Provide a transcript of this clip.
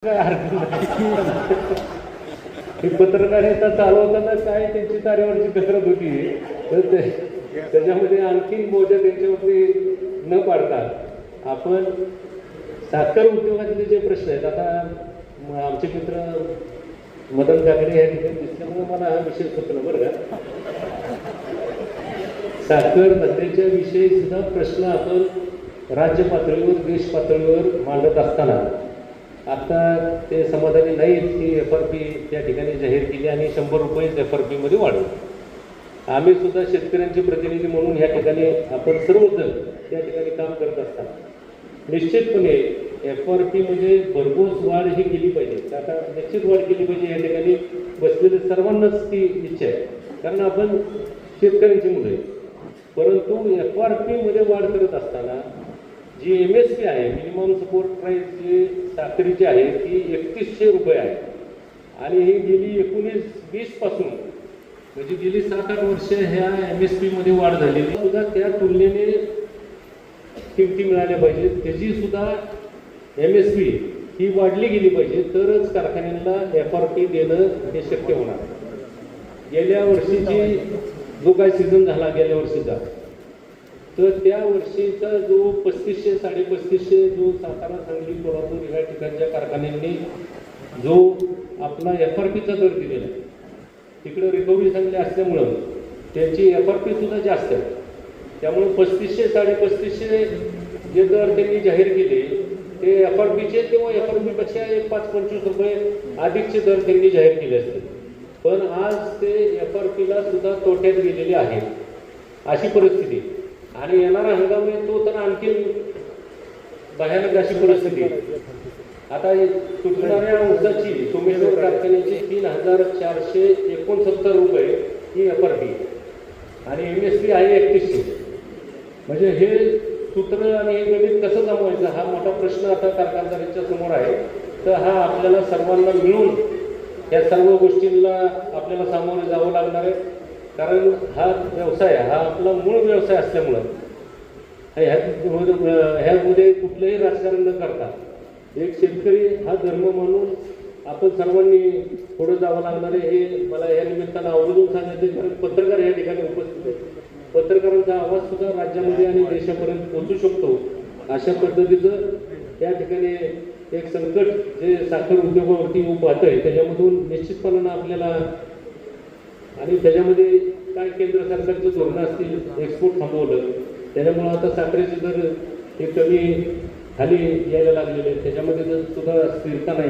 ही पत्रकारिता चालवताना काय त्यांची तारेवरची कसरत होती तर त्याच्यामध्ये आणखीन बोजा त्यांच्यावरती न पाडता आपण साखर उद्योगाचे जे प्रश्न आहेत. आता आमचे मित्र मदन काकडे या ठिकाणी दिसल्यामुळे मला हा विषय सुचला बरं का. साखर धंद्याच्या विषयी सुद्धा प्रश्न आपण राज्य पातळीवर देश पातळीवर मांडत असताना आता ते समाधानी नाहीत की FRP त्या ठिकाणी जाहीर केली आणि 100 रुपये FRP मध्ये वाढवले. आम्ही सुद्धा शेतकऱ्यांचे प्रतिनिधी म्हणून या ठिकाणी आपण सर्वजण त्या ठिकाणी काम करत असताना निश्चितपणे FRP मध्ये भरघोस वाढ ही केली पाहिजे. आता निश्चित वाढ केली पाहिजे या ठिकाणी बसलेले सर्वांनाच ती इच्छा आहे, कारण आपण शेतकऱ्यांची मुलं आहे. परंतु FRP मध्ये वाढ करत असताना जी MSP आहे, मिनिमम सपोर्ट प्राईस जी साखरेची आहे ती 3100 रुपये आहे आणि ही गेली 19-20 पासून म्हणजे गेली 7-8 वर्ष ह्या MSP मध्ये वाढ झालेली सुद्धा त्या तुलनेने किमती मिळाल्या पाहिजेत. त्याची सुद्धा MSP ही वाढली गेली पाहिजे तरच कारखान्यांना FRP देणं हे शक्य होणार. गेल्या वर्षीची जो काय सीझन झाला गेल्या वर्षीचा तर त्या वर्षीचा जो 3500-3500 जो सातारा, सांगली, कोल्हापूर या ठिकाणच्या कारखान्यांनी जो आपला FRPचा दर दिलेला आहे, तिकडे रिकव्हरी चांगली असल्यामुळं त्यांची FRP सुद्धा जास्त आहे. त्यामुळे 3500-3500 जे दर त्यांनी जाहीर केले ते FRPचे किंवा FRPपेक्षा 5-25 रुपये अधिकचे दर त्यांनी जाहीर केले असते. पण आज ते FRPला सुद्धा तोट्यात गेलेले आहेत अशी परिस्थिती आणि येणारा हंगाम तो तर आणखी भयानक अशी परिस्थिती. आता सुटणाऱ्या ऊसाची सोमेश्वर कारखान्याची 3469 रुपये ही FRP आणि MSP आहे 3100. म्हणजे हे सूत्र आणि हे गणित कसं जमवायचं हा मोठा प्रश्न आता कारखानदारांच्या समोर आहे. तर हा आपल्याला सर्वांना मिळून या सर्व गोष्टींना आपल्याला सामोरे जावं लागणार आहे, कारण हा व्यवसाय हा आपला मूळ व्यवसाय असल्यामुळं ह्यामध्ये कुठलंही राजकारण न करता एक शेतकरी हा धर्म मानून आपण सर्वांनी पुढे जावं लागणार आहे. हे मला या निमित्तानं आवर्जून सांगायचं, कारण पत्रकार या ठिकाणी उपस्थित आहेत. पत्रकारांचा आवाज सुद्धा राज्यामध्ये आणि देशापर्यंत पोहोचू शकतो अशा पद्धतीचं त्या ठिकाणी एक संकट जे साखर उद्योगावरती येऊ पाहतंय त्याच्यामधून निश्चितपणानं आपल्याला आणि त्याच्यामध्ये काय केंद्र सरकारची धोरणं असतील, एक्सपोर्ट थांबवलं त्याच्यामुळं आता साखरेचे दर हे कमी खाली यायला लागलेले, त्याच्यामध्ये सुद्धा स्थिरता नाही.